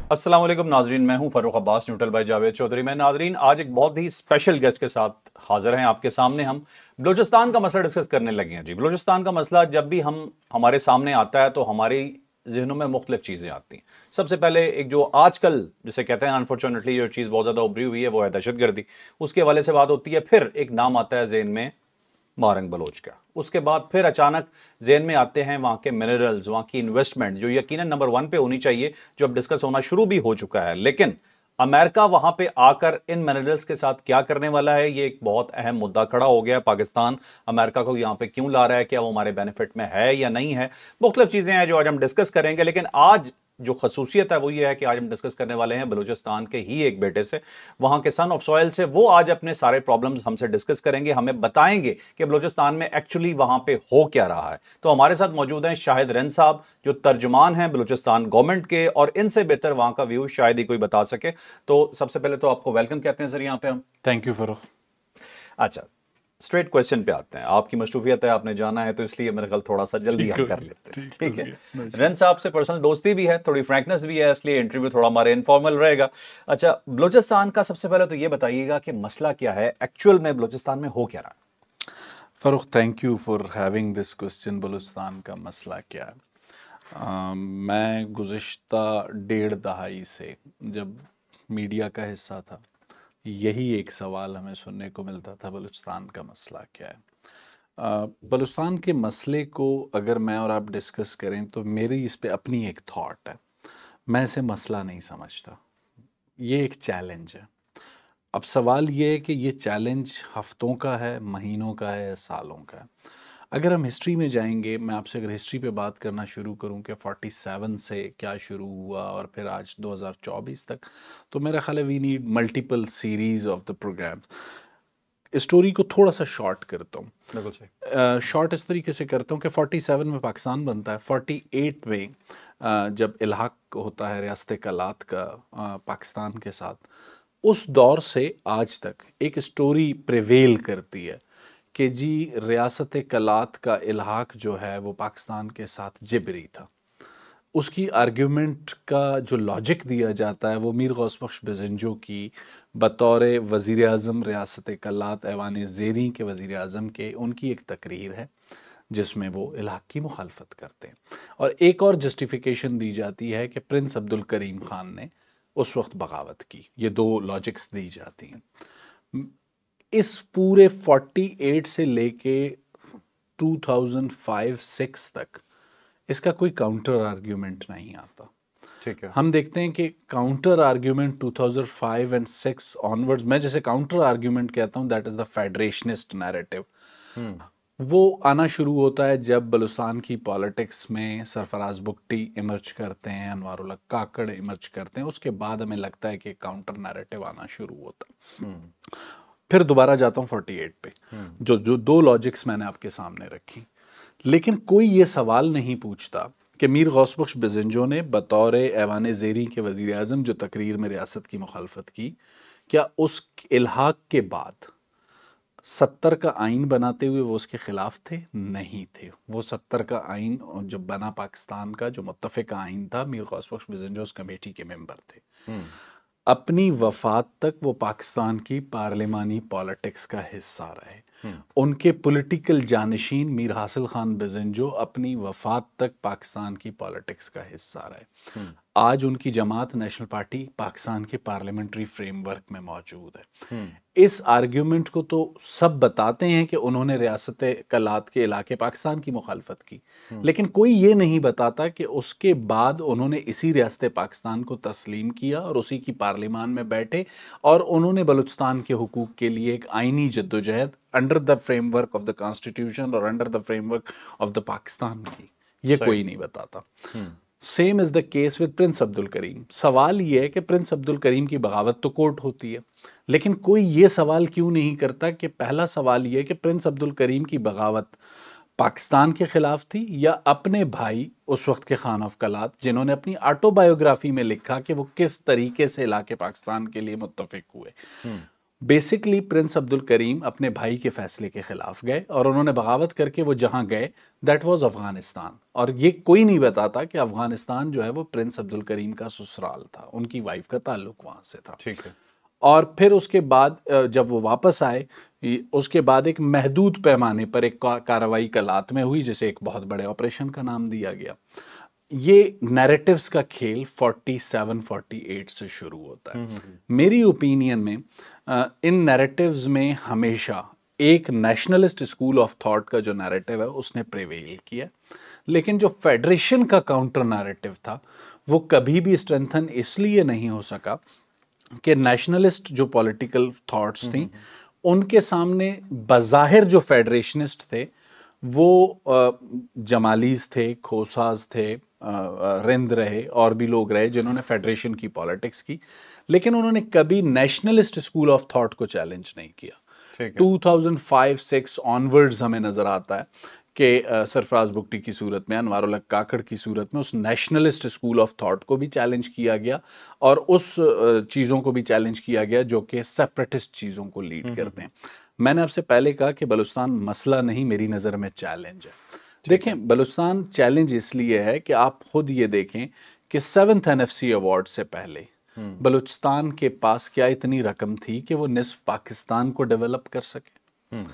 अस्सलाम वालेकुम नाजरीन, मैं हूं फरूख अब्बास न्यूट्रल बाय जावेद चौधरी। मैं नाजरीन आज एक बहुत ही स्पेशल गेस्ट के साथ हाजिर हैं आपके सामने। हम बलूचिस्तान का मसला डिस्कस करने लगे हैं जी। बलूचिस्तान का मसला जब भी हमारे सामने आता है तो हमारी जहनों में मुख्तलिफ चीज़ें आती हैं। सबसे पहले एक जो आजकल जिसे कहते हैं अनफॉर्चुनेटली जो चीज़ बहुत ज़्यादा उभरी हुई है वो है दहशतगर्दी। उसके हवाले से बात होती है। फिर एक नाम आता है जहन में, मारंग बलोच का। उसके बाद फिर अचानक जेन में आते हैं वहां के मिनरल्स, वहां की इन्वेस्टमेंट जो यकीनन नंबर 1 पे होनी चाहिए, जो अब डिस्कस होना शुरू भी हो चुका है। लेकिन अमेरिका वहां पे आकर इन मिनरल्स के साथ क्या करने वाला है, ये एक बहुत अहम मुद्दा खड़ा हो गया। पाकिस्तान अमेरिका को यहां पे क्यों ला रहा है, क्या वो हमारे बेनिफिट में है या नहीं है। मुख्तलिफ चीजें हैं जो आज हम डिस्कस करेंगे। लेकिन आज जो खसूसियत है वो ये है कि आज हम डिस्कस करने वाले हैं बलूचिस्तान के ही एक बेटे से, वहां के सन ऑफ सॉयल से। वो आज अपने सारे प्रॉब्लम्स हमसे डिस्कस करेंगे, हमें बताएंगे कि बलूचिस्तान में एक्चुअली वहां पे हो क्या रहा है। तो हमारे साथ मौजूद हैं शाहिद रन साहब, जो तर्जुमान हैं बलूचिस्तान गवर्नमेंट के, और इनसे बेहतर वहां का व्यू शायद ही कोई बता सके। तो सबसे पहले तो आपको वेलकम कहते हैं सर यहाँ पे हम। Thank you Farrukh. अच्छा, स्ट्रेट क्वेश्चन पे आते हैं। आपकी मशरूफियत है, आपने जाना है, तो इसलिए मेरे ख्याल थोड़ा सा जल्दी हम कर लेते हैं, ठीक है। रन साहब से पर्सनल दोस्ती भी है, थोड़ी फ्रैंकनेस भी है, इसलिए इंटरव्यू थोड़ा हमारे इनफॉर्मल रहेगा। अच्छा, बलूचिस्तान का सबसे पहले तो ये बताइएगा कि मसला क्या है एक्चुअल में, बलूचिस्तान में हो क्या रहा है। Farrukh, thank you for having this question. Balochistan का मसला क्या है? मैं गुज़िश्ता 1.5 दहाई से जब मीडिया का हिस्सा था, यही एक सवाल हमें सुनने को मिलता था, बलूचिस्तान का मसला क्या है। बलूचिस्तान के मसले को अगर मैं और आप डिस्कस करें तो मेरी इस पे अपनी एक थॉट है। मैं इसे मसला नहीं समझता, ये एक चैलेंज है। अब सवाल ये है कि ये चैलेंज हफ्तों का है, महीनों का है या सालों का है। अगर हम हिस्ट्री में जाएंगे, मैं आपसे अगर हिस्ट्री पे बात करना शुरू करूं कि 47 से क्या शुरू हुआ और फिर आज 2024 तक, तो मेरा ख्याल है we need multiple series of the programmes. Story को थोड़ा सा शॉर्ट करता हूँ। बिल्कुल सही। शॉर्ट इस तरीके से करता हूँ कि 47 में पाकिस्तान बनता है। 48 में जब इल्हाक होता है रियासत कलात का पाकिस्तान के साथ, उस दौर से आज तक एक स्टोरी प्रिवेल करती है कि जी रियासत कलात का इल्हाक जो है वो पाकिस्तान के साथ जिबरी था। उसकी आर्ग्यूमेंट का जो लॉजिक दिया जाता है वो मीर गौस बख्श बेज़ंजो की बतौर वज़ीर आज़म रियासत कलात ऐवान ज़ेरी के वज़ीर आज़म के उनकी एक तकरीर है जिसमें वो इल्हाक की मुखालफत करते हैं। और एक और जस्टिफिकेशन दी जाती है कि प्रिंस अब्दुल करीम ख़ान ने उस वक्त बगावत की। ये दो लॉजिक्स दी जाती हैं। इस पूरे 48 से लेके 2005-6 तक इसका कोई काउंटर आर्ग्यूमेंट नहीं आता। ठीक है। हम देखते हैं कि काउंटर आर्ग्यूमेंट 2005 एंड 6 ऑनवर्ड्स, मैं जैसे काउंटर आर्ग्यूमेंट कहता हूँ, दैट इज़ द फेडरेशनिस्ट नैरेटिव। वो आना शुरू होता है जब बलूचिस्तान की पॉलिटिक्स में सरफराज बुगटी इमर्ज करते हैं, अनवारुल्ला काकड़ इमर्ज करते हैं। उसके बाद हमें लगता है कि काउंटर नैरेटिव आना शुरू होता है। फिर दोबारा जाता हूँ 48 पे, जो जो दो लॉजिक्स मैंने आपके सामने रखी। लेकिन कोई ये सवाल नहीं पूछता कि मीर गौस बख्श बेज़ंजो ने बतौर ऐवान ज़ेरी के वज़ीर आज़म जो तकरीर में रियासत की मुखालफत की, क्या उस इल्हाक के बाद 70 का आइन बनाते हुए वो उसके ख़िलाफ़ थे? नहीं थे। वो 70 का आइन जो बना पाकिस्तान का, जो मुत्तफ़िक़ आइन था, मीर गौस बख्श बेज़ंजो उस कमेटी के मेंबर थे। अपनी वफ़ात तक वो पाकिस्तान की पार्लिमानी पॉलिटिक्स का हिस्सा रहे। उनके पॉलिटिकल जानशीन मीर हासिल खान बेज़ंजो अपनी वफ़ात तक पाकिस्तान की पॉलिटिक्स का हिस्सा रहे। आज उनकी जमात नेशनल पार्टी पाकिस्तान के पार्लियामेंट्री फ्रेमवर्क में मौजूद है। इस आर्ग्यूमेंट को तो सब बताते हैं कि उन्होंने रियासत कलात के इलाके पाकिस्तान की मुखालफत की, लेकिन कोई ये नहीं बताता कि उसके बाद उन्होंने इसी रियासत पाकिस्तान को तस्लीम किया और उसी की पार्लिमान में बैठे और उन्होंने बलूचिस्तान के हुकूक के लिए एक आइनी जद्दोजहद under the framework of the constitution और under the framework of the Pakistan की। ये कोई नहीं बताता। Same is the case with prince Abdul Karim. सवाल ये है कि प्रिंस अब्दुल करीम की बगावत तो कोर्ट होती है, लेकिन कोई ये सवाल क्यों नहीं करता कि पहला सवाल ये है कि प्रिंस अब्दुल करीम की बगावत पाकिस्तान के ख़िलाफ़ थी या अपने भाई उस वक्त के खान ऑफ कलात, जिन्होंने अपनी ऑटोबायोग्राफी में लिखा कि वो किस तरीके से इलाके पाकिस्तान के लिए मुत्तफ़िक हुए। बेसिकली प्रिंस अब्दुल करीम अपने भाई के फैसले के खिलाफ गए और उन्होंने बगावत करके वो जहां गए दैट वाज अफगानिस्तान। और ये कोई नहीं बताता कि अफगानिस्तान जो है वो प्रिंस अब्दुल करीम का ससुराल था, उनकी वाइफ का ताल्लुक वहां से था। ठीक है। और फिर उसके बाद जब वो वापस आए, उसके बाद एक महदूद पैमाने पर एक कार्रवाई कलात में हुई जिसे एक बहुत बड़े ऑपरेशन का नाम दिया गया। ये नैरेटिव्स का खेल 47-48 से शुरू होता है। मेरी ओपिनियन में इन नैरेटिव्स में हमेशा एक नेशनलिस्ट स्कूल ऑफ थॉट का जो नैरेटिव है उसने प्रिवेल किया, लेकिन जो फेडरेशन का काउंटर नैरेटिव था वो कभी भी स्ट्रेंथन इसलिए नहीं हो सका कि नेशनलिस्ट जो पॉलिटिकल थॉट्स थी उनके सामने बज़ाहिर जो फेडरेशनिस्ट थे वो जमालीज थे, खोसाज थे, रिंद रहे और भी लोग रहे जिन्होंने फेडरेशन की पॉलिटिक्स की, लेकिन उन्होंने कभी नेशनलिस्ट स्कूल ऑफ थॉट को चैलेंज नहीं किया। 2005-6 ऑनवर्ड्स हमें नजर आता है कि सरफराज बुगटी की सूरत में, अनवारुल हक काकड़ की सूरत में उस नेशनलिस्ट स्कूल ऑफ थॉट को भी चैलेंज किया गया और उस चीज़ों को भी चैलेंज किया गया जो कि सेपरेटिस्ट चीज़ों को लीड करते हैं। मैंने आपसे पहले कहा कि बलूचिस्तान मसला नहीं, मेरी नज़र में चैलेंज है। देखें, बलूचिस्तान चैलेंज इसलिए है कि आप खुद ये देखें कि 7th NFC अवार्ड से पहले बलूचिस्तान के पास क्या इतनी रकम थी कि वो निस्फ पाकिस्तान को डेवलप कर सके।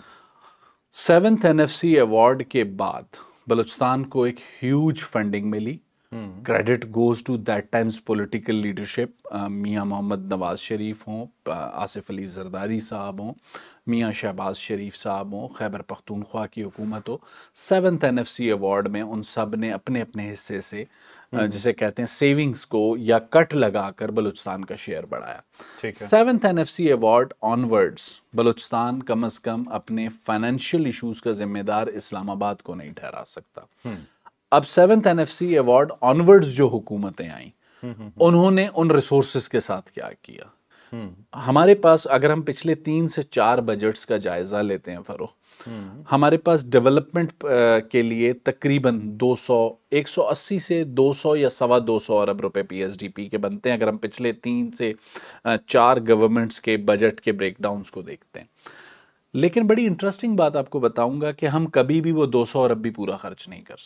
7th NFC अवार्ड के बाद बलूचिस्तान को एक ह्यूज फंडिंग मिली। Credit goes to that times political leadership, Mian Muhammad Nawaz Sharif हों, आसिफ अली जरदारी साहब हों, मियां शहबाज शरीफ साहब हों, खैबर पख्तूनख्वा की हुकूमत हो। 7th NFC अवार्ड में उन सब ने अपने अपने हिस्से से जिसे कहते हैं सेविंग्स को या कट लगाकर बलूचिस्तान का शेयर बढ़ाया। 7th NFC award onwards Balochistan कम अज कम अपने फाइनेंशियल इश्यूज का जिम्मेदार इस्लामाबाद को नहीं ठहरा सकता। अब 7th NFC अवार्ड ऑनवर्ड्स जो हुकूमतें आई उन्होंने उन रिसोर्सेज के साथ क्या किया। हमारे पास अगर हम पिछले 3 से 4 बजट्स का जायजा लेते हैं फरोख, हमारे पास डेवलपमेंट के लिए तकरीबन 180 से 200 या 225 अरब रुपए PSDP के बनते हैं अगर हम पिछले 3 से 4 गवर्नमेंट्स के बजट के ब्रेकडाउन्स को देखते हैं। लेकिन बड़ी इंटरेस्टिंग बात आपको बताऊंगा कि हम कभी भी वो 200 अरब भी पूरा खर्च नहीं कर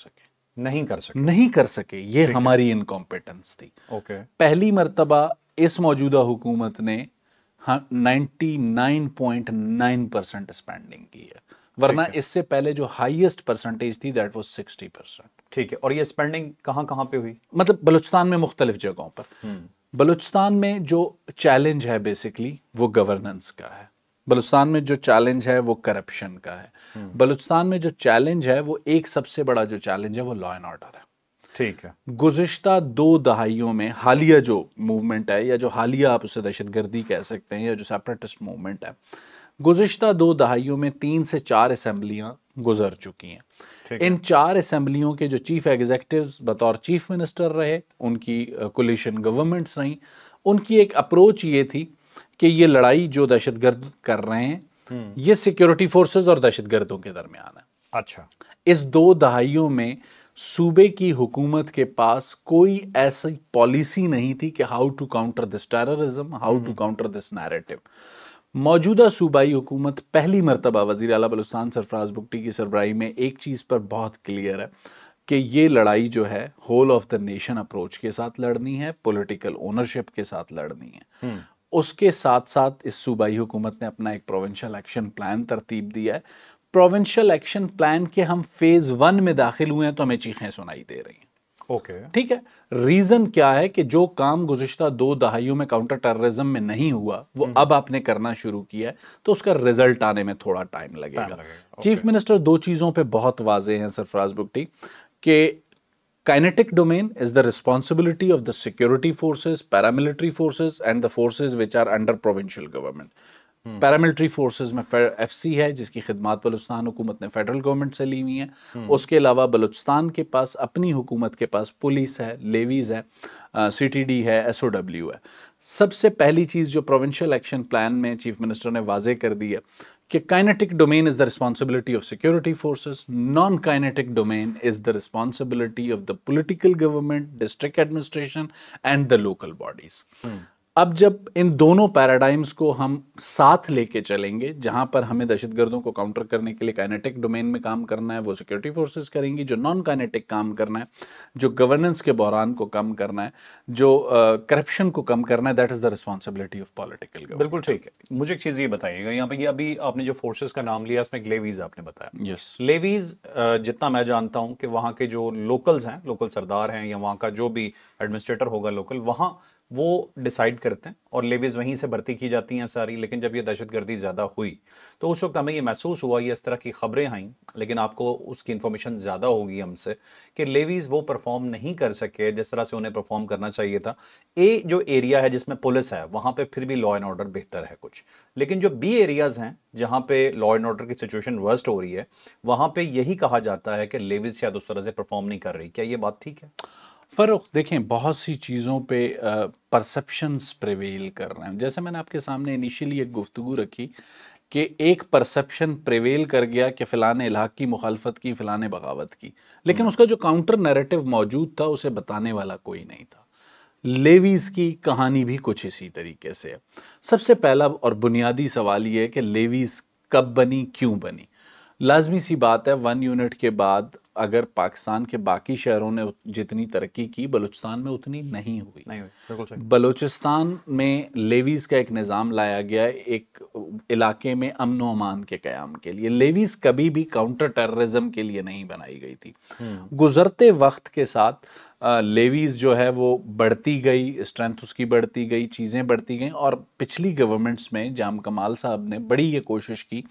सके। ये हमारी इनकॉम्पिटेंस थी। पहली मर्तबा इस मौजूदा हुकूमत ने 99.9% स्पेंडिंग की है, वरना इससे पहले जो हाईएस्ट परसेंटेज थी दैट वाज 60%। ठीक है। और ये स्पेंडिंग कहां पे हुई? मतलब बलूचिस्तान में मुख्तलिफ जगहों पर। बलूचिस्तान में जो चैलेंज है बेसिकली वो गवर्नेंस का है। बलूचिस्तान में जो चैलेंज है वो करप्शन का है। बलूचिस्तान में जो चैलेंज है वो एक सबसे बड़ा जो चैलेंज है वो लॉ एंड ऑर्डर है। ठीक है। गुज़िश्ता 2 दहाइयों में हालिया जो मूवमेंट है या जो हालिया आप उसे दहशतगर्दी कह सकते हैं या जो सेपरेटिस्ट मूवमेंट है, गुज़िश्ता 2 दहाइयों में 3 से 4 असेंबलियां गुजर चुकी हैं। इन 4 असेंबलियों के जो चीफ एग्जीक्यूटिव्स बतौर चीफ मिनिस्टर रहे, उनकी कोलिशन गवर्नमेंट्स रहीं, उनकी एक अप्रोच ये थी कि ये लड़ाई जो दहशतगर्द कर रहे हैं ये सिक्योरिटी फोर्सेस और दहशतगर्दों के दरमियान है। अच्छा। इस 2 दहाइयों में सूबे की हुकूमत के पास कोई ऐसी पॉलिसी नहीं थी कि how to counter this terrorism, how to counter this narrative. मौजूदा सूबाई हुकूमत पहली मरतबा वज़ीर आला बलूचिस्तान सरफराज बुगटी की सरबराही में एक चीज़ पर बहुत क्लियर है कि ये लड़ाई जो है whole of the nation approach के साथ लड़नी है, पॉलिटिकल ओनरशिप के साथ लड़नी है। उसके साथ साथ इस सूबाई हुकूमत ने अपना एक प्रोविंशियल एक्शन प्लान तरतीब दिया है। प्रोविंशियल एक्शन प्लान के हम फेज 1 में दाखिल हुए हैं तो हमें चीखें सुनाई दे रही हैं। ओके। ठीक है। रीजन क्या है कि जो काम गुज़िश्ता 2 दहाइयों में काउंटर टेररिज्म में नहीं हुआ वो अब आपने करना शुरू किया है, तो उसका रिजल्ट आने में थोड़ा टाइम लगेगा। चीफ मिनिस्टर 2 चीजों पे बहुत वाजे हैं सरफराज बुगटी कि kinetic domain is the responsibility of the security forces, paramilitary forces and the forces which are under provincial government. Paramilitary forces में FC है जिसकी खिदमात बलूचिस्तान हुकूमत ने फेडरल गवर्नमेंट से ली हुई हैं। उसके अलावा बलूचिस्तान के पास अपनी हुकूमत के पास पुलिस है, लेवीज है, CTD है, SOW है। सबसे पहली चीज़ जो प्रोविंशियल एक्शन प्लान में चीफ मिनिस्टर ने वाजे कर दी है कि kinetic domain is the responsibility of security forces, non kinetic domain is the responsibility of the political government, district administration and the local bodies. अब जब इन दोनों पैराडाइम्स को हम साथ लेके चलेंगे, जहां पर हमें दहशतगर्दों को काउंटर करने के लिए काइनेटिक डोमेन में काम करना है वो सिक्योरिटी फोर्सेस करेंगी, जो नॉन काइनेटिक काम करना है, जो गवर्नेंस के बहरान को कम करना है, जो करप्शन को कम करना है, that is the responsibility of political governance. बिल्कुल ठीक है। मुझे एक चीज़ ये बताइएगा, यहाँ पे ये अभी आपने जो फोर्सेस का नाम लिया इसमें लेवीज आपने बताया। यस। लेवीज जितना मैं जानता हूँ कि वहाँ के जो लोकल्स हैं, लोकल सरदार हैं या वहाँ का जो भी एडमिनिस्ट्रेटर होगा लोकल, वहाँ वो डिसाइड करते हैं और लेवीज वहीं से भर्ती की जाती हैं सारी। लेकिन जब ये दहशतगर्दी ज़्यादा हुई तो उस वक्त हमें ये महसूस हुआ, ये इस तरह की खबरें आईं, लेकिन आपको उसकी इन्फॉर्मेशन ज़्यादा होगी हमसे, कि लेवीज वो परफॉर्म नहीं कर सके जिस तरह से उन्हें परफॉर्म करना चाहिए था। ए जो एरिया है जिसमें पुलिस है वहाँ पे फिर भी लॉ एंड ऑर्डर बेहतर है कुछ, लेकिन जो बी एरियाज़ हैं जहाँ पे लॉ एंड ऑर्डर की सिचुएशन वर्स्ट हो रही है, वहाँ पे यही कहा जाता है कि लेवीज शायद उस तरह से परफॉर्म नहीं कर रही। क्या ये बात ठीक है? फर्क देखें, बहुत सी चीज़ों पे परसेप्शंस प्रिवेल कर रहे हैं। जैसे मैंने आपके सामने इनिशियली एक गुफ्तगू रखी कि एक परसेप्शन प्रिवेल कर गया कि फ़लाँ ने इलाक़ की मुखालफत की, फ़लाँ ने बगावत की, लेकिन उसका जो काउंटर नैरेटिव मौजूद था उसे बताने वाला कोई नहीं था। लेवीज़ की कहानी भी कुछ इसी तरीके से है। सबसे पहला और बुनियादी सवाल ये है कि लेवीज़ कब बनी, क्यों बनी। लाजमी सी बात है, 1 यूनिट के बाद अगर पाकिस्तान के बाकी शहरों ने जितनी तरक्की की, बलूचिस्तान में उतनी नहीं हुई। बिल्कुल सही। बलूचिस्तान में लेवीज़ का एक निज़ाम लाया गया एक इलाके में अमन व अमान के क़याम के लिए। लेवीज़ कभी भी काउंटर टेररिज्म के लिए नहीं बनाई गई थी। गुज़रते वक्त के साथ लेवीज़ जो है वो बढ़ती गई, स्ट्रेंथ उसकी बढ़ती गई, चीज़ें बढ़ती गई, और पिछली गवर्नमेंट्स में जाम कमाल साहब ने बड़ी ये कोशिश की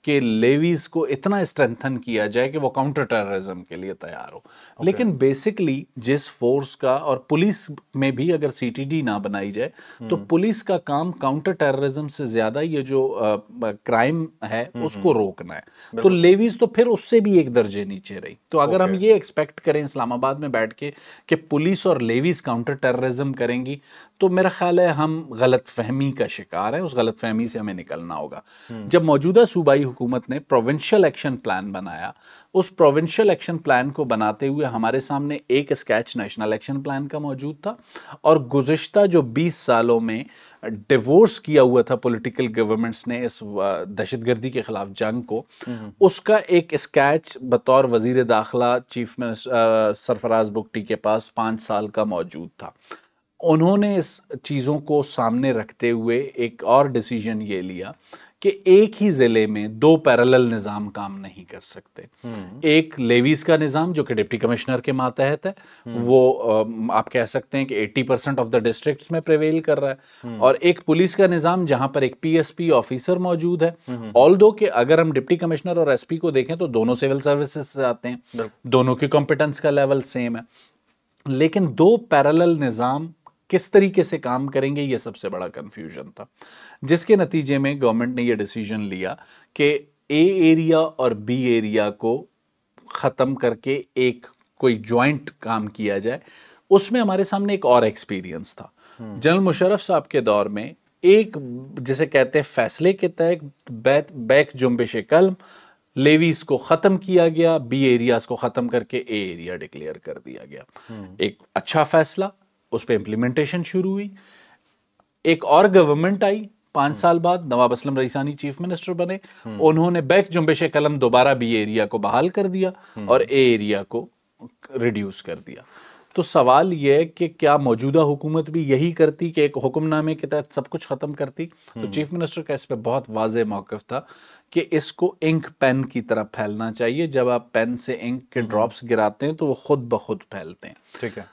कि लेवीज़ को इतना स्ट्रेंथन किया जाए कि वो काउंटर टेररिज्म के लिए तैयार हो। लेकिन बेसिकली जिस फोर्स का, और पुलिस में भी अगर सीटीडी ना बनाई जाए तो पुलिस का काम काउंटर टेररिज्म से ज़्यादा ये जो क्राइम है उसको रोकना है। तो लेवीज़ तो फिर उससे भी एक दर्जे नीचे रही। तो अगर हम ये एक्सपेक्ट करें इस्लामाबाद में बैठ के कि पुलिस और लेवीज़ काउंटर टेररिज्म करेंगी, तो मेरा ख्याल है हम गलत फहमी का शिकार हैं। उस गलत फहमी से हमें निकलना होगा। जब मौजूदा सूबाई हुकूमत ने प्रोविंशियल एक्शन प्लान बनाया, उस प्रोविंशियल एक्शन प्लान को बनाते हुए हमारे सामने एक स्केच नेशनल एक्शन प्लान का मौजूद था, और गुज़िश्ता जो 20 सालों में डिवोर्स किया हुआ था पॉलिटिकल गवर्नमेंट्स ने इस दहशतगर्दी के खिलाफ जंग को, उसका एक स्केच बतौर वजीर दाखिला चीफ मिनिस्टर सरफराज बुगटी के पास 5 साल का मौजूद था। उन्होंने इस चीज़ों को सामने रखते हुए एक और डिसीजन ये लिया कि एक ही ज़िले में 2 पैरेलल निज़ाम काम नहीं कर सकते। एक लेवीज़ का निज़ाम जो कि डिप्टी कमिश्नर के मातहत है, वो आप कह सकते हैं कि 80% ऑफ द डिस्ट्रिक्ट्स में प्रिवेल कर रहा है, और एक पुलिस का निज़ाम जहां पर एक पीएसपी ऑफिसर मौजूद है। ऑल्दो कि अगर हम डिप्टी कमिश्नर और एसपी को देखें तो दोनों सिविल सर्विसेज से आते हैं, दोनों की कॉम्पिटेंस का लेवल सेम है, लेकिन 2 पैरेलल निज़ाम किस तरीके से काम करेंगे ये सबसे बड़ा कंफ्यूजन था, जिसके नतीजे में गवर्नमेंट ने ये डिसीजन लिया कि ए एरिया और बी एरिया को ख़त्म करके एक कोई जॉइंट काम किया जाए। उसमें हमारे सामने एक और एक्सपीरियंस था। जनरल मुशर्रफ साहब के दौर में एक, जिसे कहते हैं फैसले के तहत बैक जुम्बिश कलम, लेवीज को ख़त्म किया गया, बी एरियाज को ख़त्म करके ए एरिया डिक्लेयर कर दिया गया। एक अच्छा फैसला, उस पर इम्प्लीमेंटेशन शुरू हुई। एक और गवर्नमेंट आई 5 साल बाद, नवाब असलम रईसानी चीफ मिनिस्टर बने, उन्होंने बैक जुम्बिश कलम दोबारा बी एरिया को बहाल कर दिया और ए एरिया को रिड्यूस कर दिया। तो सवाल यह है कि क्या मौजूदा हुकूमत भी यही करती कि एक हुक्मनामे के तहत सब कुछ ख़त्म करती? तो चीफ मिनिस्टर का इस पर बहुत वाज़ेह मौक़िफ़ था कि इसको इंक पेन की तरह फैलना चाहिए। जब आप पेन से इंक के ड्रॉप्स गिराते हैं तो वो खुद ब खुद फैलते हैं। ठीक है।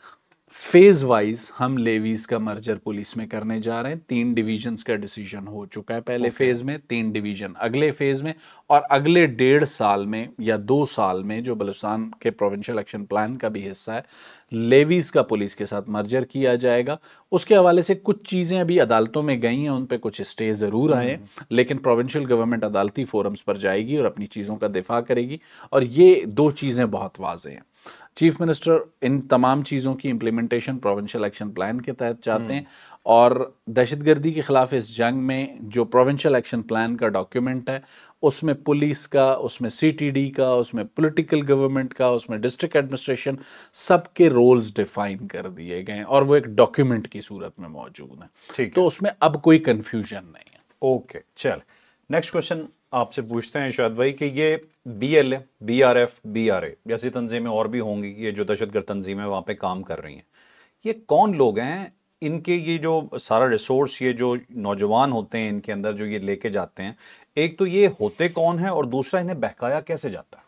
फेज वाइज हम लेवीज का मर्जर पुलिस में करने जा रहे हैं। 3 डिवीजन्स का डिसीजन हो चुका है पहले फेज में, 3 डिवीजन अगले फेज में, और अगले 1.5 साल में या 2 साल में, जो बलूचिस्तान के प्रोविंशियल एक्शन प्लान का भी हिस्सा है, लेवीज का पुलिस के साथ मर्जर किया जाएगा। उसके हवाले से कुछ चीज़ें अभी अदालतों में गई हैं, उन पे कुछ स्टे ज़रूर आए हैं, लेकिन प्रोविंशियल गवर्नमेंट अदालती फोरम्स पर जाएगी और अपनी चीज़ों का दिफा करेगी। और ये 2 चीज़ें बहुत वाज़ेह हैं। चीफ मिनिस्टर इन तमाम चीज़ों की इम्प्लीमेंटेशन प्रोविंशियल एक्शन प्लान के तहत चाहते हैं, और दहशतगर्दी के खिलाफ इस जंग में जो प्रोविंशियल एक्शन प्लान का डॉक्यूमेंट है उसमें पुलिस का, उसमें सीटीडी का, उसमें पॉलिटिकल गवर्नमेंट का, उसमें डिस्ट्रिक्ट एडमिनिस्ट्रेशन, सबके रोल्स डिफाइन कर दिए गए हैं और वो एक डॉक्यूमेंट की सूरत में मौजूद है। ठीक तो है, उसमें अब कोई कंफ्यूजन नहीं है। ओके चल, नेक्स्ट क्वेश्चन आपसे पूछते हैं शायद भाई कि ये BLA, BRF, BRA जैसी तंजीमें और भी होंगी, ये जो दहशतगर्द तंजीमें वहाँ पे काम कर रही हैं, ये कौन लोग हैं? इनके ये जो सारा रिसोर्स, ये जो नौजवान होते हैं इनके अंदर जो ये लेके जाते हैं, एक तो ये होते कौन है और दूसरा इन्हें बहकाया कैसे जाता है?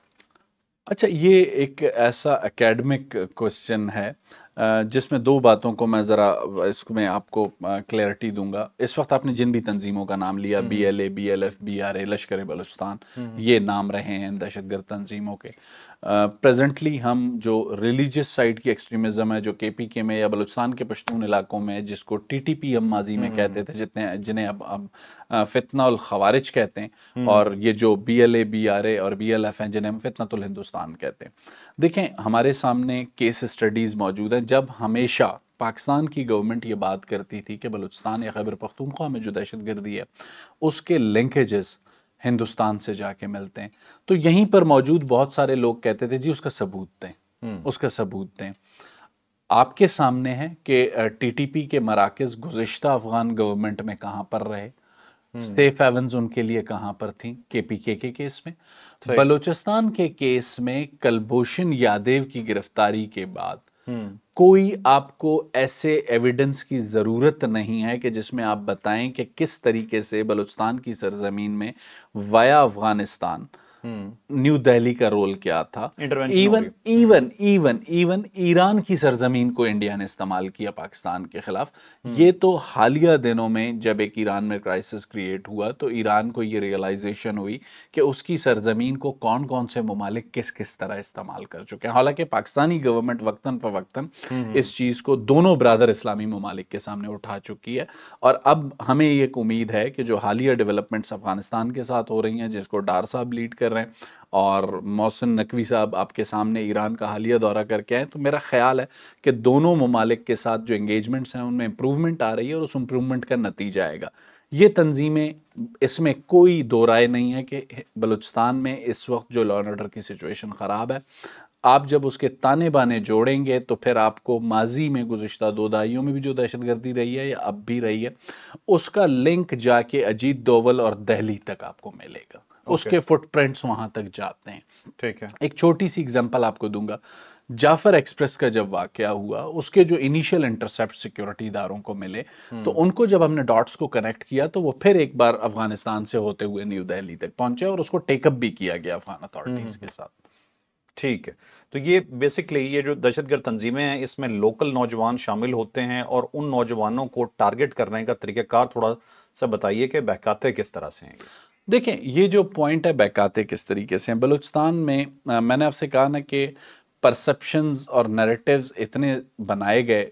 अच्छा, ये एक ऐसा एकेडमिक क्वेश्चन है जिसमें दो बातों को मैं ज़रा इसमें आपको क्लैरिटी दूंगा। इस वक्त आपने जिन भी तंजीमों का नाम लिया, BLA, BLF, BRA, लश्कर बलूचिस्तान, ये नाम रहे हैं दहशतगर्द तंजीमों के। प्रेजेंटली हम जो रिलीजियस साइड की एक्सट्रीमिज़म है जो KPK में या बलूचिस्तान के पश्तून इलाकों में, जिसको TTP हम माजी में कहते थे, जिन्हें अब फितना उल खवारिज कहते हैं, और ये जो BLA, BRA और BLF हैं जिन्हें हम फितनतुल हिंदुस्तान कहते हैं। देखें, हमारे सामने केस स्टडीज़ मौजूद हैं जब हमेशा पाकिस्तान की गवर्नमेंट ये बात करती थी कि बलूचिस्तान या खैबर पख्तूनख्वा में जो दहशतगर्दी है उसके लिंकेजेस हिंदुस्तान से जाके मिलते हैं। तो यहीं पर मौजूद बहुत सारे लोग कहते थे जी उसका सबूत दें, उसका सबूत दें। आपके सामने है कि TTP के मराकज़ गुज़िश्ता अफगान गवर्नमेंट में कहाँ पर रहे, सेफ हेवन्स उनके लिए कहाँ पर थी KPK के केस में। बलूचिस्तान के केस में कुलभूषण यादव की गिरफ्तारी के बाद कोई आपको ऐसे एविडेंस की ज़रूरत नहीं है कि जिसमें आप बताएं कि किस तरीके से बलूचिस्तान की सरजमीन में वाया अफगानिस्तान न्यू दिल्ली का रोल क्या था। इवन ईरान की सरजमीन को इंडिया ने इस्तेमाल किया पाकिस्तान के खिलाफ। ये तो हालिया दिनों में जब एक ईरान में क्राइसिस क्रिएट हुआ तो ईरान को ये रियलाइजेशन हुई कि उसकी सरजमीन को कौन कौन से ममालिक किस किस तरह इस्तेमाल कर चुके हैं। हालांकि पाकिस्तानी गवर्नमेंट वक्तन फवक्तन इस चीज़ को दोनों ब्रादर इस्लामी ममालिक के सामने उठा चुकी है, और अब हमें एक उम्मीद है कि जो हालिया डेवलपमेंट्स अफगानिस्तान के साथ हो रही हैं, जिसको डार साहब लीड कर रहे हैं और मोहसिन नकवी साहब आपके सामने ईरान का हालिया दौरा करके आए, तो मेरा ख्याल है कि दोनों ममालिक के साथ जो एंगेजमेंट्स हैं उनमें इम्प्रूवमेंट आ रही है और उस इम्प्रूवमेंट का नतीजा आएगा। ये तंजीमें, इसमें कोई दो राय नहीं है कि बलूचिस्तान में इस वक्त जो लॉ एंड ऑर्डर की सिचुएशन ख़राब है, आप जब उसके ताने बाने जोड़ेंगे तो फिर आपको माजी में गुज़िश्ता 2 दहाइयों में भी जो दहशतगर्दी रही है या अब भी रही है उसका लिंक जाके अजीत दोवल और दिल्ली तक आपको मिलेगा। उसके फुटप्रिंट्स वहां तक जाते हैं। ठीक है, एक छोटी सी एग्जांपल आपको दूंगा। जाफर एक्सप्रेस का जब वाकया हुआ, उसके जो इनिशियल इंटरसेप्ट सिक्योरिटी इदारों को मिले तो उनको जब हमने डॉट्स को कनेक्ट किया तो वो फिर एक बार अफगानिस्तान से होते हुए न्यू दिल्ली तक पहुंचे और उसको टेकअप भी किया गया अफगान अथॉरिटीज के साथ। ठीक है, तो ये बेसिकली ये जो दहशतगर्द तंजीमें हैं इसमें लोकल नौजवान शामिल होते हैं, और उन नौजवानों को टारगेट करने का तरीक़ाकार थोड़ा सा बताइए कि बहकाते किस तरह से हैं। देखें, ये जो पॉइंट है बहकाते किस तरीके से हैं, बलूचिस्तान में मैंने आपसे कहा ना कि परसेप्शंस और नैरेटिव्स इतने बनाए गए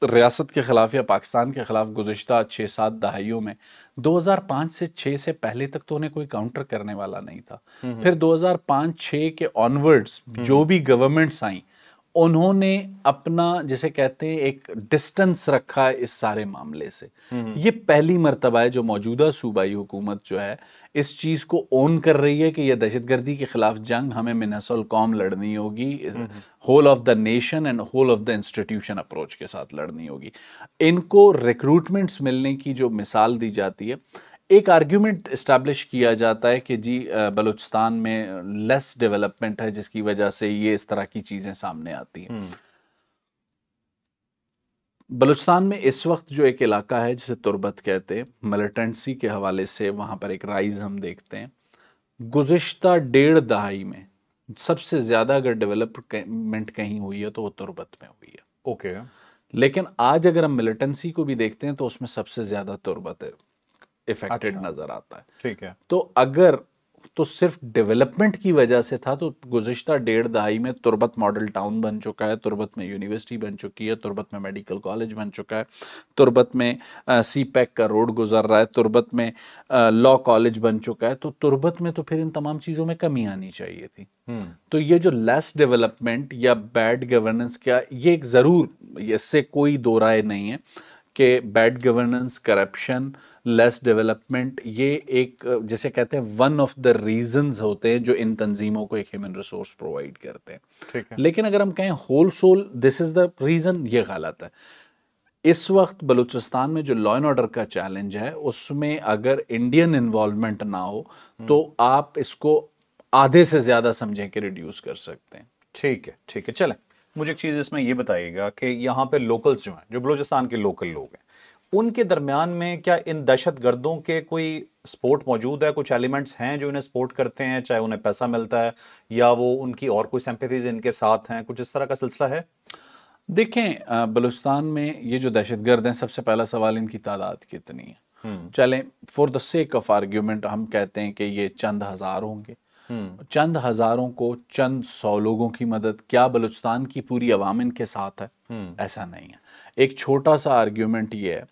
रियासत के ख़िलाफ़ या पाकिस्तान के ख़िलाफ़ गुज़िश्ता 6-7 दहाइयों में। 2005 से 6 से पहले तक तो उन्हें कोई काउंटर करने वाला नहीं था। फिर 2005-6 के ऑनवर्ड्स जो भी गवर्नमेंट्स आई उन्होंने अपना, जिसे कहते हैं, एक डिस्टेंस रखा है इस सारे मामले से। ये पहली मर्तबा है जो मौजूदा सूबाई हुकूमत जो है इस चीज़ को ओन कर रही है कि यह दहशतगर्दी के खिलाफ जंग हमें मिनसल कौम लड़नी होगी, whole of the nation and whole of the institution approach के साथ लड़नी होगी। इनको रिक्रूटमेंट्स मिलने की जो मिसाल दी जाती है, एक आर्ग्यूमेंट इस्टेब्लिश किया जाता है कि जी बलूचिस्तान में लेस डेवलपमेंट है जिसकी वजह से ये इस तरह की चीज़ें सामने आती हैं। बलूचिस्तान में इस वक्त जो एक इलाका है जिसे तुर्बत कहते हैं, मिलिटेंसी के हवाले से वहाँ पर एक राइज हम देखते हैं। गुज़िश्ता 1.5 दहाई में सबसे ज़्यादा अगर डेवलपमेंट कहीं हुई है तो वो तुर्बत में हुई है। ओके, लेकिन आज अगर हम मिलिटेंसी को भी देखते हैं तो उसमें सबसे ज़्यादा तुर्बत इफेक्टेड नज़र आता है। ठीक है, तो अगर तो सिर्फ डेवलपमेंट की वजह से था, तो गुज़िश्ता 1.5 दहाई में तुर्बत मॉडल टाउन बन चुका है, तुर्बत में यूनिवर्सिटी बन चुकी है, तुर्बत में मेडिकल कॉलेज बन चुका है, तुर्बत में सी पैक का रोड गुजर रहा है, तुर्बत में लॉ कॉलेज बन चुका है। तो तुर्बत में तो फिर इन तमाम चीज़ों में कमी आनी चाहिए थी। तो ये जो लेस डेवलपमेंट या बैड गवर्नेंस का, ये एक ज़रूर, इससे कोई दो राय नहीं है कि bad governance, corruption, less development, ये एक जैसे कहते हैं वन ऑफ द रीजंस होते हैं जो इन तंजीमों को एक ह्यूमन रिसोर्स प्रोवाइड करते हैं। ठीक है। लेकिन अगर हम कहें whole sole this is the reason, ये गलत है। इस वक्त बलूचिस्तान में जो लॉ एंड ऑर्डर का चैलेंज है, उसमें अगर इंडियन इन्वॉल्वमेंट ना हो तो आप इसको आधे से ज्यादा समझें कि रिड्यूस कर सकते हैं। ठीक है, ठीक है, चलें। मुझे एक चीज़ इसमें ये बताइएगा कि यहाँ पे लोकल्स जो हैं, जो बलूचिस्तान के लोकल लोग हैं, उनके दरमियान में क्या इन दहशत गर्दों के कोई सपोर्ट मौजूद है? कुछ एलिमेंट्स हैं जो इन्हें सपोर्ट करते हैं, चाहे उन्हें पैसा मिलता है या वो उनकी और कोई सिंपैथीज इनके साथ हैं, कुछ इस तरह का सिलसिला है? देखें, बलूचिस्तान में ये जो दहशतगर्द हैं, सबसे पहला सवाल इनकी तादाद कितनी है। चलें, for the sake of argument हम कहते हैं कि ये चंद हजार होंगे। चंद हजारों को चंद 100 लोगों की मदद, क्या बलूचिस्तान की पूरी अवाम इनके साथ है? ऐसा नहीं है। एक छोटा सा आर्ग्यूमेंट ये है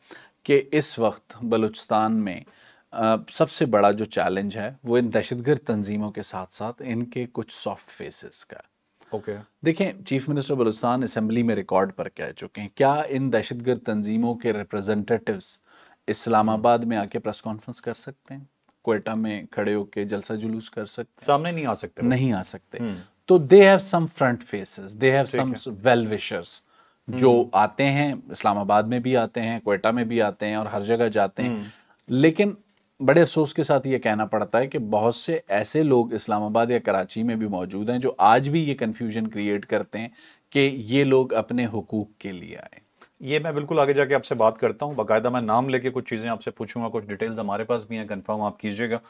कि इस वक्त बलूचिस्तान में सबसे बड़ा जो चैलेंज है वो इन दहशतगर्द तंजीमों के साथ साथ इनके कुछ सॉफ्ट फेसेस का। ओके। देखें, चीफ मिनिस्टर बलूचिस्तान असेंबली में रिकॉर्ड पर कह चुके हैं, क्या इन दहशतगर्द तंजीमों के रिप्रेजेंटेटिव्स इस्लामाबाद में आके प्रेस कॉन्फ्रेंस कर सकते हैं? क्वेटा में खड़े होके जलसा जुलूस कर सकते हैं? सामने नहीं आ सकते? नहीं आ सकते। तो they have some front faces, they have some well wishers जो आते हैं, इस्लामाबाद में भी आते हैं, क्वेटा में भी आते हैं और हर जगह जाते हैं। लेकिन बड़े अफसोस के साथ ये कहना पड़ता है कि बहुत से ऐसे लोग इस्लामाबाद या कराची में भी मौजूद हैं जो आज भी ये कंफ्यूजन क्रिएट करते हैं कि ये लोग अपने हुकूक के लिए आए। ये मैं बिल्कुल आगे जाके आपसे बात करता हूँ, बाकायदा मैं नाम लेके कुछ चीज़ें आपसे पूछूंगा, कुछ डिटेल्स हमारे पास भी हैं, कंफर्म आप कीजिएगा।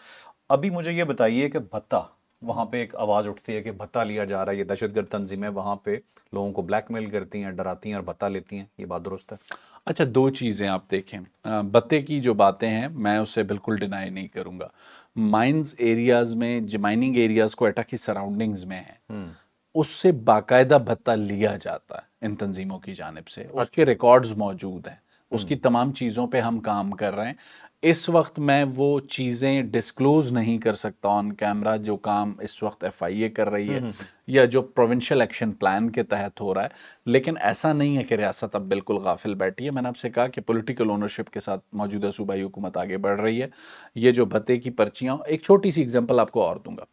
अभी मुझे ये बताइए कि भत्ता, वहाँ पे एक आवाज़ उठती है कि भत्ता लिया जा रहा है, ये दहशतगर्द तंजीमें वहाँ पे लोगों को ब्लैकमेल करती हैं, डराती हैं और भत्ता लेती हैं, ये बात दुरुस्त है? अच्छा, दो चीज़ें आप देखें, भत्ते की जो बातें हैं मैं उससे बिल्कुल डिनाई नहीं करूँगा। माइंस एरियाज़ में, जो माइनिंग एरियाज़ क्वेटा की सराउंडिंग्स में हैं, उससे बाकायदा भत्ता लिया जाता है इन तंजीमों की जानिब से, उसके रिकॉर्ड्स मौजूद हैं, उसकी तमाम चीज़ों पे हम काम कर रहे हैं। इस वक्त मैं वो चीज़ें डिस्क्लोज नहीं कर सकता ऑन कैमरा जो काम इस वक्त FIA कर रही है या जो प्रोविंशियल एक्शन प्लान के तहत हो रहा है। लेकिन ऐसा नहीं है कि रियासत अब बिल्कुल गाफिल बैठी है। मैंने आपसे कहा कि पॉलिटिकल ओनरशिप के साथ मौजूदा सूबाई हुकूमत आगे बढ़ रही है। ये जो भत्ते की पर्चियाँ, एक छोटी सी एग्जाम्पल आपको और दूंगा।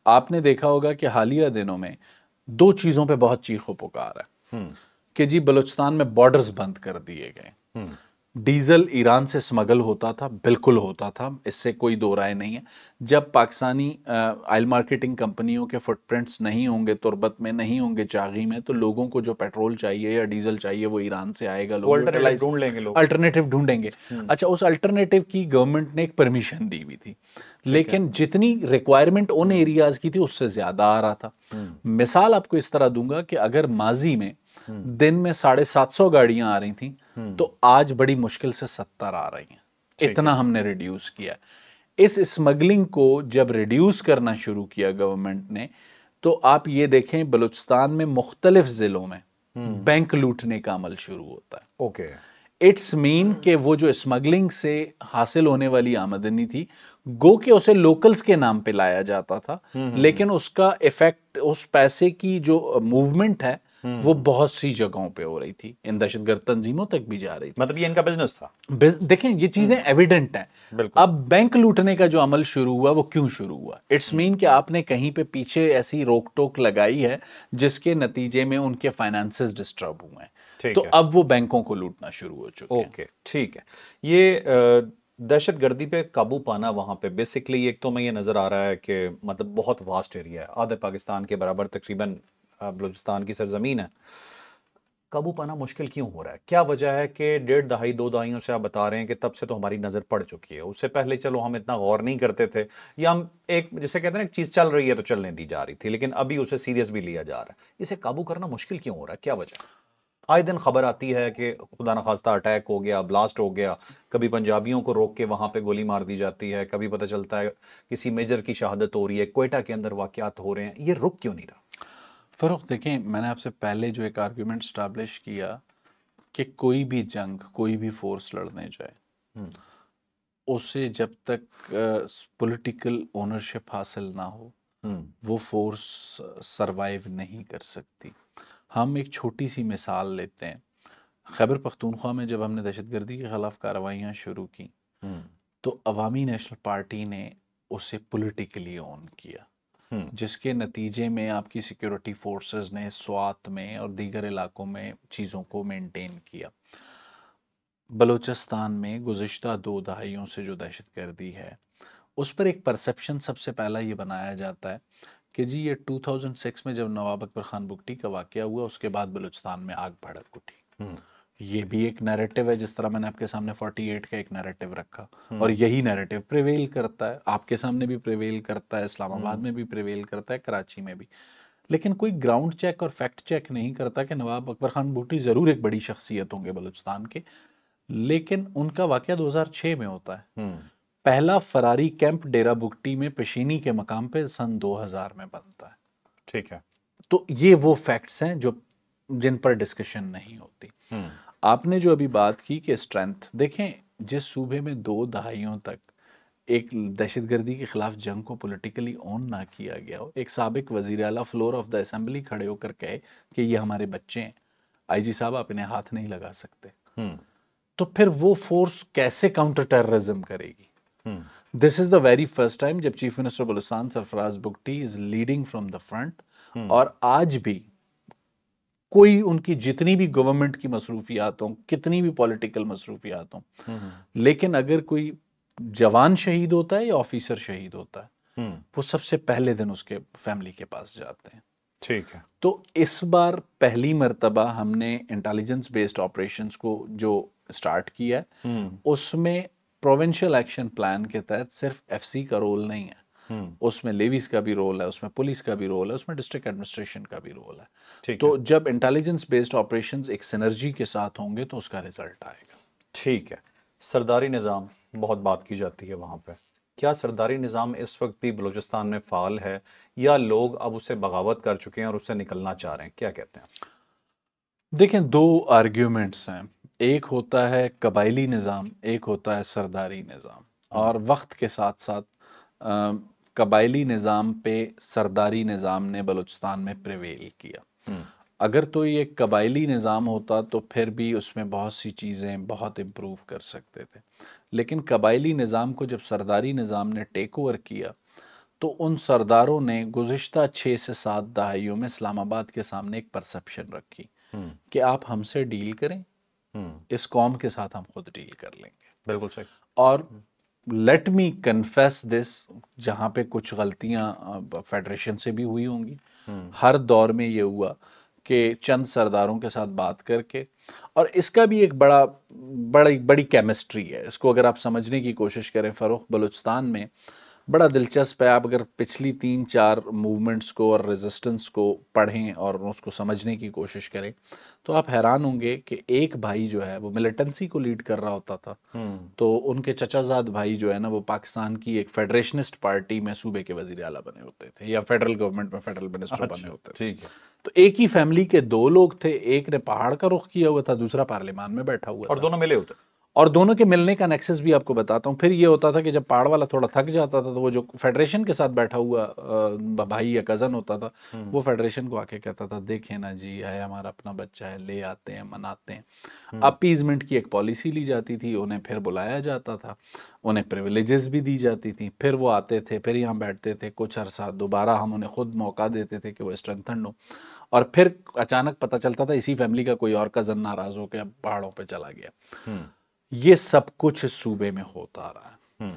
आपने देखा होगा कि हालिया दिनों में दो चीज़ों पर बहुत चीखो पुकार है कि जी बलूचिस्तान में बॉर्डर्स बंद कर दिए गए। डीजल ईरान से स्मगल होता था, बिल्कुल होता था, इससे कोई दो राय नहीं है। जब पाकिस्तानी ऑयल मार्केटिंग कंपनियों के फुटप्रिंट्स नहीं होंगे, तुर्बत में नहीं होंगे, चागी में, तो लोगों को जो पेट्रोल चाहिए या डीजल चाहिए वो ईरान से आएगा, लोग अल्टरनेटिव ढूंढ लेंगे, लोग अल्टरनेटिव ढूंढेंगे। अच्छा, उस अल्टरनेटिव की गवर्नमेंट ने एक परमिशन दी हुई थी, लेकिन जितनी रिक्वायरमेंट उन एरियाज की थी उससे ज्यादा आ रहा था। मिसाल आपको इस तरह दूंगा कि अगर माजी में दिन में 750 गाड़ियां आ रही थी तो आज बड़ी मुश्किल से 70 आ रही हैं। इतना हमने रिड्यूस किया। इस स्मगलिंग को जब रिड्यूस करना शुरू किया गवर्नमेंट ने, तो आप ये देखें बलूचिस्तान में मुख्तलिफ जिलों में बैंक लूटने का अमल शुरू होता है। ओके। इट्स मीन कि वो जो स्मगलिंग से हासिल होने वाली आमदनी थी, गो के उसे लोकल्स के नाम पे लाया जाता था, लेकिन उसका इफेक्ट, उस पैसे की जो मूवमेंट है वो बहुत सी जगहों पे हो रही थी, इन दहशतगर्द तंजीमों तक भी जा रही थी। मतलब ये इनका बिजनेस था। देखें, ये चीजें एविडेंट हैं। अब बैंक लूटने का जो अमल शुरू हुआ वो क्यों शुरू हुआ? इट्स मीन कि आपने कहीं पे पीछे ऐसी रोक टोक लगाई है जिसके नतीजे में उनके फाइनेंसेस डिस्टर्ब हुए हैं, तो अब वो बैंकों को लूटना शुरू हो चुके हैं। ओके, ठीक है। ये दहशत गर्दी पे काबू पाना वहां पे बेसिकली, एक तो मैं ये नजर आ रहा है कि मतलब बहुत वास्ट एरिया है, आधे पाकिस्तान के बराबर तकरीबन बलूचिस्तान की सरजमीन है। काबू पाना मुश्किल क्यों हो रहा है? क्या वजह है कि 1.5 दहाई 2 दहाइयों से आप बता रहे हैं कि तब से तो हमारी नज़र पड़ चुकी है, उससे पहले चलो हम इतना गौर नहीं करते थे, या हम एक जिसे कहते हैं एक चीज़ चल रही है तो चलने दी जा रही थी, लेकिन अभी उसे सीरियस भी लिया जा रहा है। इसे काबू करना मुश्किल क्यों हो रहा है? क्या वजह? आए दिन खबर आती है कि खुदा न खास्ता अटैक हो गया, ब्लास्ट हो गया, कभी पंजाबियों को रोक के वहां पे गोली मार दी जाती है, कभी पता चलता है किसी मेजर की शहादत हो रही है, क्वेटा के अंदर वाकयात हो रहे हैं, ये रुक क्यों नहीं रहा? फरुख, देखें, मैंने आपसे पहले जो एक आर्ग्यूमेंट स्टैब्लिश किया कि कोई भी जंग, कोई भी फोर्स लड़ने जाए, उसे जब तक पॉलिटिकल ओनरशिप हासिल ना हो वो फोर्स सरवाइव नहीं कर सकती। हम एक छोटी सी मिसाल लेते हैं। खैबर पख्तूनख्वा में जब हमने दहशतगर्दी के ख़िलाफ़ कार्रवाइयाँ शुरू की तो अवामी नेशनल पार्टी ने उसे पॉलिटिकली ऑन किया, जिसके नतीजे में आपकी सिक्योरिटी फोर्सेस ने स्वात में और दीगर इलाकों में चीज़ों को मेंटेन किया। बलूचिस्तान में गुज़िश्ता 2 दहाइयों से जो दहशतगर्दी है उस पर एक परसेप्शन सबसे पहला ये बनाया जाता है कि जी ये 2006 में जब नवाब अकबर खान बुगटी का वाक़या हुआ उसके बाद बलूचिस्तान में आग भड़क उठी। ये भी एक नैरेटिव है, जिस तरह मैंने आपके सामने 48 का एक नैरेटिव रखा और यही नैरेटिव प्रिवेल करता है, आपके सामने भी प्रिवेल करता है, इस्लामाबाद में भी प्रिवेल करता है, कराची में भी। लेकिन कोई ग्राउंड चेक और फैक्ट चेक नहीं करता कि नवाब अकबर खान बुगटी ज़रूर एक बड़ी शख्सियत होंगे बलूचिस्तान के, लेकिन उनका वाक़या 2006 में होता है। पहला फरारी कैंप डेरा बुगटी में पेशीनी के मकाम पे सन 2000 में बनता है। ठीक है। तो ये वो फैक्ट्स हैं जो जिन पर डिस्कशन नहीं होती। आपने जो अभी बात की कि स्ट्रेंथ, देखें, जिस सूबे में 2 दहाइयों तक एक दहशतगर्दी के खिलाफ जंग को पॉलिटिकली ऑन ना किया गया हो, एक साबिक वजीर आला फ्लोर ऑफ द असेंबली खड़े होकर कहे कि ये हमारे बच्चे हैं, आईजी साहब आप इन्हें हाथ नहीं लगा सकते, तो फिर वो फोर्स कैसे काउंटर टेररिज्म करेगी? This is the very first time जब chief minister Balochistan Sarfraz Bugti is leading from the front, और आज भी कोई उनकी जितनी भी गवर्नमेंट की मसरूफियात हों, कितनी भी पॉलिटिकल मसरूफियात हों, लेकिन अगर कोई जवान शहीद होता है या ऑफिसर शहीद होता है, वो सबसे पहले दिन उसके फैमिली के पास जाते हैं। ठीक है। तो इस बार पहली मर्तबा हमने इंटेलिजेंस बेस्ड ऑपरेशंस को जो स्टार्ट किया है उसमें प्रोविंशियल एक्शन प्लान के तहत सिर्फ एफसी का रोल नहीं है, उसमें लेवीज का भी रोल है, उसमें पुलिस का भी रोल है, उसमें डिस्ट्रिक्ट एडमिनिस्ट्रेशन का भी रोल है। तो जब इंटेलिजेंस बेस्ड ऑपरेशंस एक सिनर्जी के साथ होंगे तो उसका रिजल्ट आएगा। ठीक है। सरदारी निज़ाम बहुत बात की जाती है वहाँ पे, क्या सरदारी निज़ाम इस वक्त भी बलूचिस्तान में फ़ाल है या लोग अब उससे बगावत कर चुके हैं और उससे निकलना चाह रहे हैं, क्या कहते हैं? देखें, 2 आर्ग्यूमेंट्स हैं, एक होता है कबायली निज़ाम, एक होता है सरदारी निज़ाम, और वक्त के साथ साथ कबायली निज़ाम पे सरदारी निज़ाम ने बलूचिस्तान में प्रिवेल किया। अगर तो ये कबायली निज़ाम होता तो फिर भी उसमें बहुत सी चीज़ें बहुत इम्प्रूव कर सकते थे, लेकिन कबायली निज़ाम को जब सरदारी निज़ाम ने टेक ओवर किया तो उन सरदारों ने गुज़िश्ता 6 से 7 दहाइयों में इस्लामाबाद के सामने एक परसेप्शन रखी कि आप हमसे डील करें, इस कौम के साथ हम खुद डील कर लेंगे। बिल्कुल सही। और लेट मी कन्फेस दिस, जहाँ पे कुछ गलतियाँ फेडरेशन से भी हुई होंगी, हर दौर में ये हुआ कि चंद सरदारों के साथ बात करके, और इसका भी एक बड़ी केमिस्ट्री है, इसको अगर आप समझने की कोशिश करें फरुख, बलूचिस्तान में बड़ा दिलचस्प है। आप अगर पिछली 3-4 मूवमेंट्स को और रेजिस्टेंस को पढ़ें और उसको समझने की कोशिश करें तो आप हैरान होंगे कि एक भाई जो है वो मिलिटेंसी को लीड कर रहा होता था, तो उनके चचाजाद भाई जो है ना वो पाकिस्तान की एक फेडरेशनिस्ट पार्टी में सूबे के वजीर आला बने होते थे या फेडरल गवर्नमेंट में फेडरल मिनिस्टर बने होते थे। ठीक है। तो एक ही फैमिली के 2 लोग थे, एक ने पहाड़ का रुख किया हुआ था, दूसरा पार्लियामान में बैठा हुआ और था, दोनों मिले होते। और दोनों के मिलने का नेक्सस भी आपको बताता हूँ। फिर ये होता था कि जब पहाड़ वाला थोड़ा थक जाता था तो वो जो फेडरेशन के साथ बैठा हुआ भाई या कज़न होता था वो फेडरेशन को आके कहता था, देखें ना जी, है हमारा अपना बच्चा है, ले आते हैं, मनाते हैं। अपीजमेंट की एक पॉलिसी ली जाती थी, उन्हें फिर बुलाया जाता था, उन्हें प्रिविलेजेस भी दी जाती थी, फिर वो आते थे, फिर यहाँ बैठते थे कुछ अरसा, दोबारा हम उन्हें खुद मौका देते थे कि वो स्ट्रेंथन हो, और फिर अचानक पता चलता था इसी फैमिली का कोई और कज़न नाराज़ होकर अब पहाड़ों पर चला गया। ये सब कुछ इस सूबे में होता रहा है।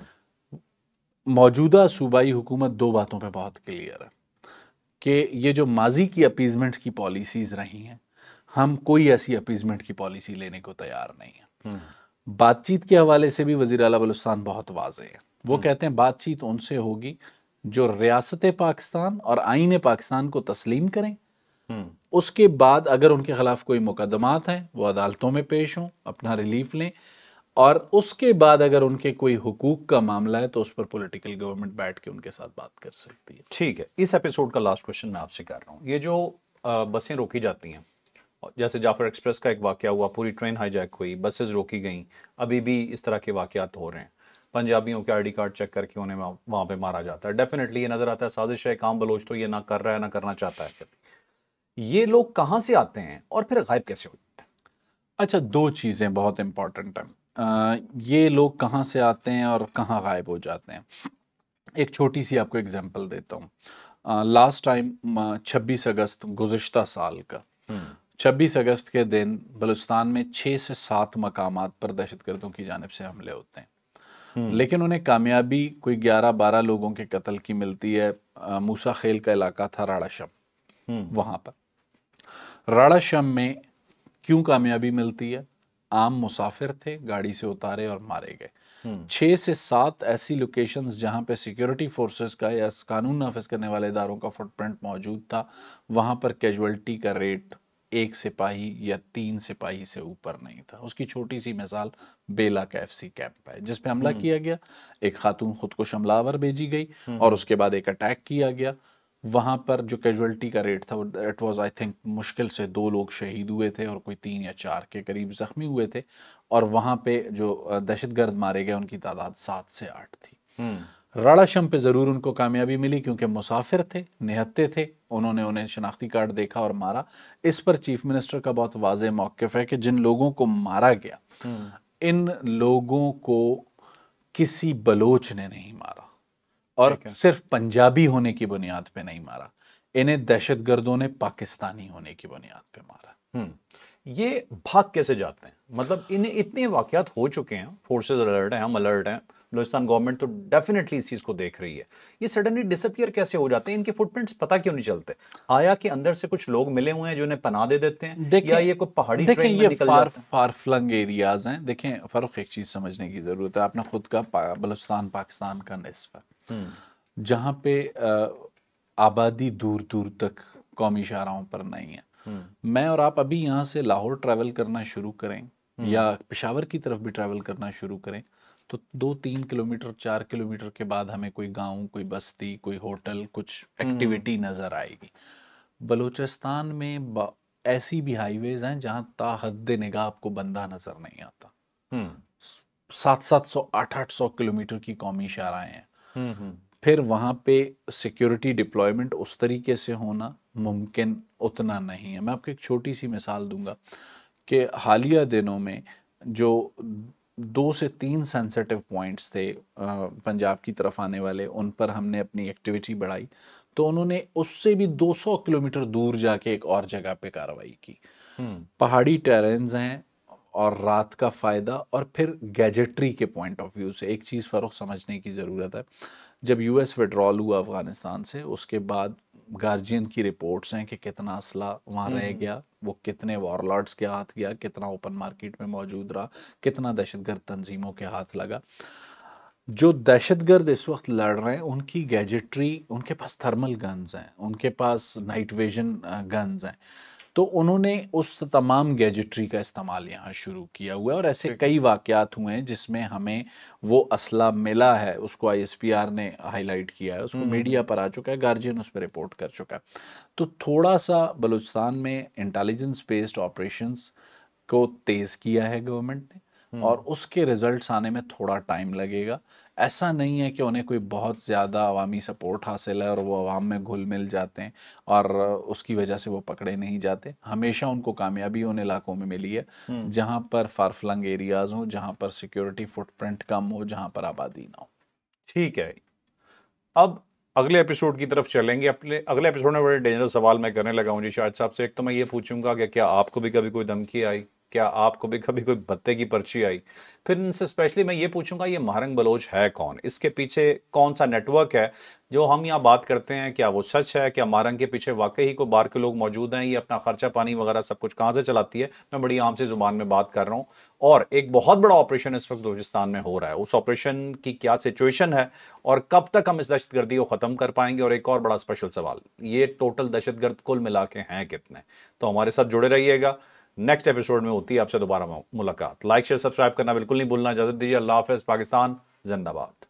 मौजूदा सूबाई हुकूमत 2 बातों पे बहुत क्लियर है कि ये जो माजी की अपीजमेंट की पॉलिसीज रही हैं, हम कोई ऐसी अपीजमेंट की पॉलिसी लेने को तैयार नहीं है। बातचीत के हवाले से भी वज़ीर आला बलूचिस्तान बहुत वाज़ेह है, वो कहते हैं बातचीत उनसे होगी जो रियासत पाकिस्तान और आईन पाकिस्तान को तस्लीम करें, उसके बाद अगर उनके खिलाफ कोई मुकदमात हैं वो अदालतों में पेश हों, अपना रिलीफ लें, और उसके बाद अगर उनके कोई हुकूक का मामला है तो उस पर पॉलिटिकल गवर्नमेंट बैठ के उनके साथ बात कर सकती है। ठीक है, इस एपिसोड का लास्ट क्वेश्चन मैं आपसे कर रहा हूँ। ये जो बसें रोकी जाती हैं, जैसे जाफर एक्सप्रेस का एक वाकया हुआ, पूरी ट्रेन हाईजैक हुई, बसेस रोकी गई, अभी भी इस तरह के वाकयात हो रहे हैं, पंजाबियों के आईडी कार्ड चेक करके उन्हें वहां पे मारा जाता है। डेफिनेटली ये नजर आता है साजिश है, काम बलोच तो ये ना कर रहा है ना करना चाहता है कभी। ये लोग कहाँ से आते हैं और फिर गायब कैसे हो जाते हैं? अच्छा, दो चीज़ें बहुत इंपॉर्टेंट हैं। ये लोग कहाँ से आते हैं और कहाँ गायब हो जाते हैं। एक छोटी सी आपको एग्जांपल देता हूँ। लास्ट टाइम 26 अगस्त गुज़िश्ता साल का 26 अगस्त के दिन बलूचिस्तान में 6 से 7 मकामात पर दहशतगर्दों की जानिब से हमले होते हैं, लेकिन उन्हें कामयाबी कोई 11-12 लोगों के कत्ल की मिलती है। मूसा खेल का इलाका था राड़ा शम, वहाँ पर राड़ा शम में क्यों कामयाबी मिलती है? आम मुसाफिर थे, गाड़ी से उतारे और मारे गए। 6 से 7 ऐसी लोकेशंस जहां पे सिक्योरिटी फोर्सेस का या कानून नाफिज करने वाले इदारों का फुटप्रिंट मौजूद था, वहां पर कैजुअल्टी का रेट 1 सिपाही या 3 सिपाही से ऊपर नहीं था। उसकी छोटी सी मिसाल बेला का FC कैंप है, जिस पे हमला किया गया, एक खातून खुदकुश हमलावर भेजी गई और उसके बाद एक अटैक किया गया। वहां पर जो कैजुअल्टी का रेट था, इट वाज आई थिंक मुश्किल से 2 लोग शहीद हुए थे और कोई 3 या 4 के करीब जख्मी हुए थे, और वहां पे जो दहशतगर्द मारे गए उनकी तादाद 7 से 8 थी। राड़ा शम पे ज़रूर उनको कामयाबी मिली क्योंकि मुसाफिर थे, निहत्ते थे, उन्होंने उन्हें शनाख्ती कार्ड देखा और मारा। इस पर चीफ मिनिस्टर का बहुत वाज़ेह मौक़िफ़ है कि जिन लोगों को मारा गया, इन लोगों को किसी बलोच ने नहीं मारा और सिर्फ पंजाबी होने की बुनियाद पे नहीं मारा, इन्हें दहशतगर्दों ने पाकिस्तानी होने की बुनियाद पे मारा। ये भाग कैसे जाते हैं? मतलब इन्हें इतने वाकयात हो चुके हैं, फोर्सेस अलर्ट हैं, हम अलर्ट हैं, बलूचिस्तान गवर्नमेंट तो डेफिनेटली इस चीज को देख रही है, ये सडनली डिसअपियर कैसे हो जाते हैं? इनके फुटप्रिंट्स पता क्यों नहीं चलते? आया कि अंदर से कुछ लोग मिले हुए हैं जो इन्हें पनाह दे देते हैं, या ये कोई पहाड़ी ट्रेन में निकल जाते हैं? फार फ्लंग एरियाज हैं। देखें फारूक, एक चीज समझने की जरूरत है, आपने खुद का बलूचिस्तान पाकिस्तान का निस्फ है, जहाँ पे आबादी दूर दूर तक कौमी शाहराहों पर नहीं है। मैं और आप अभी यहाँ से लाहौर ट्रैवल करना शुरू करें या पेशावर की तरफ भी ट्रैवल करना शुरू करें तो 2-3 किलोमीटर 4 किलोमीटर के बाद हमें कोई गांव, कोई बस्ती, कोई होटल, कुछ एक्टिविटी नज़र आएगी। बलूचिस्तान में ऐसी भी हाईवेज हैं जहां ताहद निगाह आपको बंदा नजर नहीं आता। 700-700 800 किलोमीटर की कौमी शाहराहें हैं। फिर वहाँ पे सिक्योरिटी डिप्लॉयमेंट उस तरीके से होना मुमकिन उतना नहीं है। मैं आपको एक छोटी सी मिसाल दूंगा कि हालिया दिनों में जो 2 से 3 सेंसिटिव पॉइंट्स थे पंजाब की तरफ आने वाले, उन पर हमने अपनी एक्टिविटी बढ़ाई, तो उन्होंने उससे भी 200 किलोमीटर दूर जाके एक और जगह पे कार्रवाई की। पहाड़ी टेरेन्स हैं और रात का फ़ायदा, और फिर गैजेट्री के पॉइंट ऑफ व्यू से एक चीज़ फ़र्क समझने की ज़रूरत है। जब US विड्रॉल हुआ अफ़गानिस्तान से, उसके बाद गार्जियन की रिपोर्ट्स हैं कि कितना असला वहाँ रह गया, वो कितने वॉरलॉर्ड्स के हाथ गया, कितना ओपन मार्केट में मौजूद रहा, कितना दहशतगर्द तंजीमों के हाथ लगा। जो दहशतगर्द इस वक्त लड़ रहे हैं उनकी गैजेट्री, उनके पास थर्मल गन्स हैं, उनके पास नाइट विजन गन्स हैं, तो उन्होंने उस तमाम गैजेट्री का इस्तेमाल यहाँ शुरू किया हुआ है। और ऐसे कई वाक़यात हुए हैं जिसमें हमें वो असला मिला है, उसको ISPR ने हाईलाइट किया है, उसको मीडिया पर आ चुका है, गार्जियन उस पर रिपोर्ट कर चुका है। तो थोड़ा सा बलूचिस्तान में इंटेलिजेंस बेस्ड ऑपरेशंस को तेज़ किया है गवर्नमेंट ने, और उसके रिजल्ट्स आने में थोड़ा टाइम लगेगा। ऐसा नहीं है कि उन्हें कोई बहुत ज़्यादा अवामी सपोर्ट हासिल है और वो अवाम में घुल मिल जाते हैं और उसकी वजह से वो पकड़े नहीं जाते। हमेशा उनको कामयाबी उन इलाकों में मिली है जहाँ पर फारफ्लंग एरियाज़ हों, जहाँ पर सिक्योरिटी फुटप्रिंट कम हो, जहाँ पर आबादी ना हो। ठीक है, अब अगले एपिसोड की तरफ चलेंगे। अपने अगले एपिसोड में बड़े डेंजरस सवाल मैं करने लगा हूँ जी शाहिद साहब से। एक तो मैं ये पूछूंगा कि क्या आपको भी कभी कोई धमकी आई क्या आपको भी कभी कोई भत्ते की पर्ची आई? फिर इनसे स्पेशली मैं ये पूछूंगा, ये महारंग बलोच है कौन, इसके पीछे कौन सा नेटवर्क है जो हम यहाँ बात करते हैं, क्या वो सच है? क्या महारंग के पीछे वाकई ही कोई बाहर के लोग मौजूद हैं? ये अपना खर्चा पानी वगैरह सब कुछ कहाँ से चलाती है? मैं बड़ी आम सी जुबान में बात कर रहा हूँ। और एक बहुत बड़ा ऑपरेशन इस वक्त बलूचिस्तान में हो रहा है, उस ऑपरेशन की क्या सिचुएशन है और कब तक हम इस दहशतगर्दी को खत्म कर पाएंगे? और एक और बड़ा स्पेशल सवाल, ये टोटल दहशतगर्द कुल मिला के हैं कितने? तो हमारे साथ जुड़े रहिएगा। नेक्स्ट एपिसोड में होती है आपसे दोबारा मुलाकात। लाइक शेयर सब्सक्राइब करना बिल्कुल नहीं भूलना। इजाजत दीजिए, अल्लाह हाफिज। पाकिस्तान जिंदाबाद।